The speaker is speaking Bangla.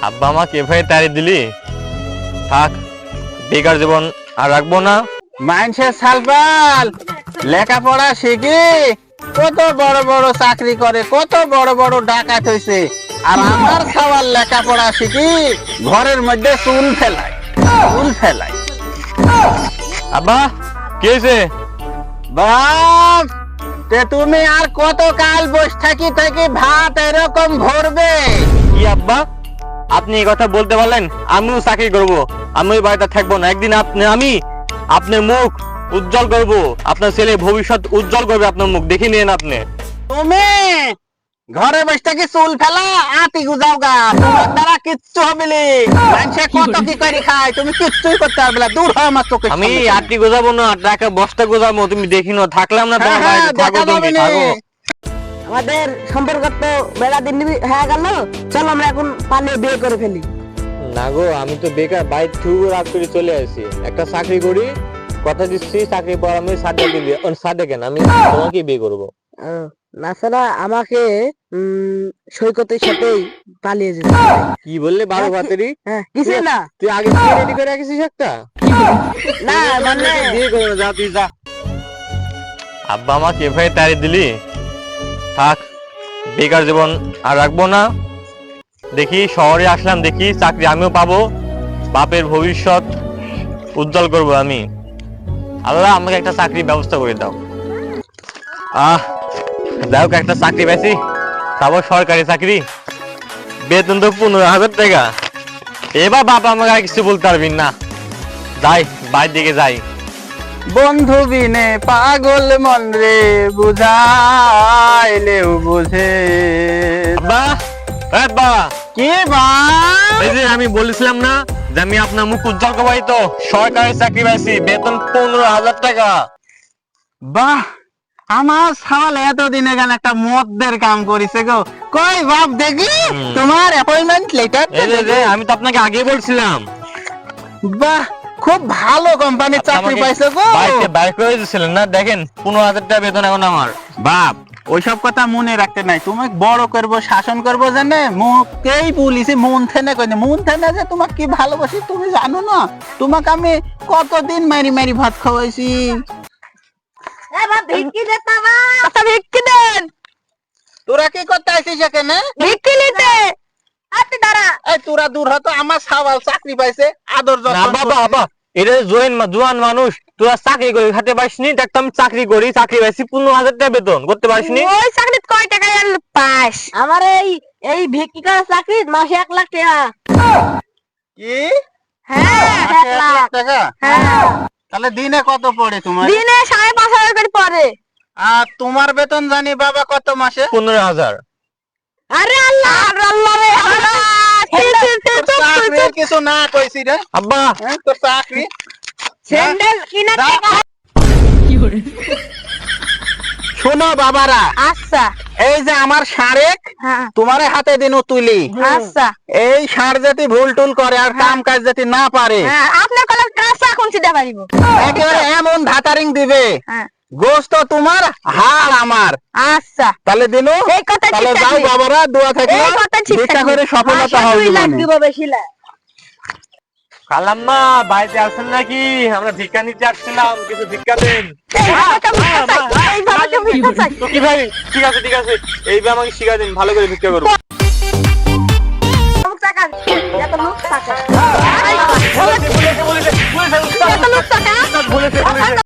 আব্বা আমাকে এভাবে তাড়িয়ে দিলি, থাক বেকার জীবন আর রাখবো না। মানুষের সালপাল লেখাপড়া শিখি কত বড় বড় চাকরি করে, কত বড় বড় ডাকাত হয়েছে, আর আমার সবার লেখাপড়া শিখি ঘরের মধ্যে চুল ফেলাই। আব্বা কি হয়েছে? বাপ, তে তুমি আর কত কাল বসে থাকি ভাত এরকম ভরবে? কি আব্বা আপনি এই কথা বলতে পারলেন? আমিও চাকরি করব, আমি ওই বাড়িতে থাকবো না। একদিন আমি আপনার মুখ উজ্জ্বল করব, আপনার ছেলে ভবিষ্যৎ উজ্জ্বল করবে, আপনার মুখ দেখে নিন। আপনি তুমি ঘরে বসে থাকি চুল ফেলা আতি গুজাও গা, তোমার দ্বারা কিচ্ছু হবে না। মানুষে কত কি করে খায়, তুমি কিচ্ছুই করতে পারবে না। দূর হও আমার চোখে। আমি আটি গোজাবো না, টাকা বস্তা গোজাবো, তুমি দেখি না। থাকলাম না তোমার বাড়িতে, থাকো তুমি, থাকো। আমাদের সম্পর্ক তো বেড়া দিন হয়ে গেল, চল আমরা এখন পালিয়ে বিয়ে করে ফেলি। না গো, আমি তো বেকার, বাইরে থেকে রাত করে চলে আসি। একটা চাকরি করি, কথা দিচ্ছি, চাকরি পর আমি সাথে কেন আমি তোমাকে বিয়ে করবো। তাছাড়া আমাকে সৈকতের সাথেই পালিয়ে যেতে হবে। কি বললে বারো ভাতেরই? হ্যাঁ, কিছু না, তুই আগে রেডি করে রাখিস একটা। না মানে বিয়ে করবো না, যা তুই যা। আব্বা আমাকে এভাবে তাড়িয়ে দিলি, থাক বেকার জীবন আর রাখবো না। দেখি শহরে আসলাম, দেখি চাকরি আমিও পাবো, বাপের ভবিষ্যৎ উজ্জ্বল করব আমি। আল্লাহ আমাকে একটা চাকরির ব্যবস্থা করে দাও। যাই হোক, একটা চাকরি পেয়েছি, তারপর সরকারি চাকরি, বেতন তো 15,000 টাকা। এবার বাবা আমাকে আর কিছু বলতে পারবি না। যাই বাইরের দিকে যাই। বন্ধু বিনে পাগল মন রে, বুঝাইলেও বুঝে। আব্বা, আব্বা, কি বাপ, এই যে আমি বলেছিলাম না যে আমি আপনার মুখ উজ্জ্বল করবো, তো সরকারি চাকরি পাইছি, বেতন 15,000 টাকা। বাহ, আমার সাল এতদিন এখানে একটা মদের কাম করিছে গো। কই বাপ দেখি তোমার অ্যাপয়েন্টমেন্ট লেটার। এই যে আমি তো আপনাকে আগে বলছিলাম। বাহ, খুব ভালো কোম্পানির চাকরি পাইছো গো। বাড়িতে বাইর করে দিয়েছিলেন না, দেখেন 15,000 টাকা বেতন এখন আমার। বাপ, ওইসব কথা মনে রাখতে নাই, তুমি বড় করব, শাসন করব জানে, মুখেই বলিছি মন থেনে কইনে, মন থেনে যে তোমাকে কি ভালোবাসি তুমি জানো না। তোমাকে আমি কতদিন মারি মারি ভাত খাওয়াইছি। ভিক্ষি দেন। তোরা কি করতে আইছিস এখানে? ভিক্ষি নিতে। আপনি দাঁড়া। এই তোরা দূর হতো, আমার সাওয়াল চাকরি পাইছে, আদর না যত্ন বাবা, বাবা এটা জোয়ান মানুষ, তোরা চাকরি করে খাতে পারিসনি। দেখ আমি চাকরি করি, চাকরি পাইছি 15,000 টাকা বেতন, করতে পারিসনি। ওই চাকরি কয় টাকা পাস? আমার এই ভিক্ষি করা চাকরি মাসে 1 লাখ টাকা। কি? হ্যাঁ, মাসে 1 1 লাখ লাখ টাকা? হ্যাঁ, তাহলে দিনে কত পড়ে তোমার? দিনে 5,500 করে পড়ে। আর তোমার বেতন জানি বাবা কত মাসে? 15,000। আরে আল্লাহ, আল্লাহ রে আল্লাহ। তোর চাকরির কিছু না কইছি রে আব্বা, তোর চাকরি স্যান্ডেল কিনার টাকা। শোনো বাবারা, আচ্ছা, এই যে আমার শারেক হ্যাঁ, তোমার হাতে দিনু তুলি, আচ্ছা, এই সার জাতি ভুল টুল করে আর কাম কাজ জাতি না পারে, হ্যাঁ, আপনার কলেজ কাঁচা খুঁজে দিতে পারিব। একেবারে এমন ধাতারিং দিবে, হ্যাঁ, গোস্ত তোমার হাড় আমার। আচ্ছা, তাহলে দিনু, এই কথা তাহলে ঠিক যাও আছে। বাবারা, দোয়া থাকলে এই কথা ঠিক চেষ্টা আছে। করে সফলতা মাসে হবে 2 লাখ জীবনে। দিব বেশি না। কালাম্মা বাড়িতে আসেন নাকি? আমরা ভিক্ষা নিতে আসছিলাম, কিছু ভিক্ষা দেন। এইভাবে কেউ ভিক্ষা চায়? তো কি ভাই, ঠিক আছে এইভাবে আমাকে শিখা দিন, ভালো করে ভিক্ষা করবো। টাকা, এত লোক টাকা। বলেছে, এত লোক টাকা। বলেছে।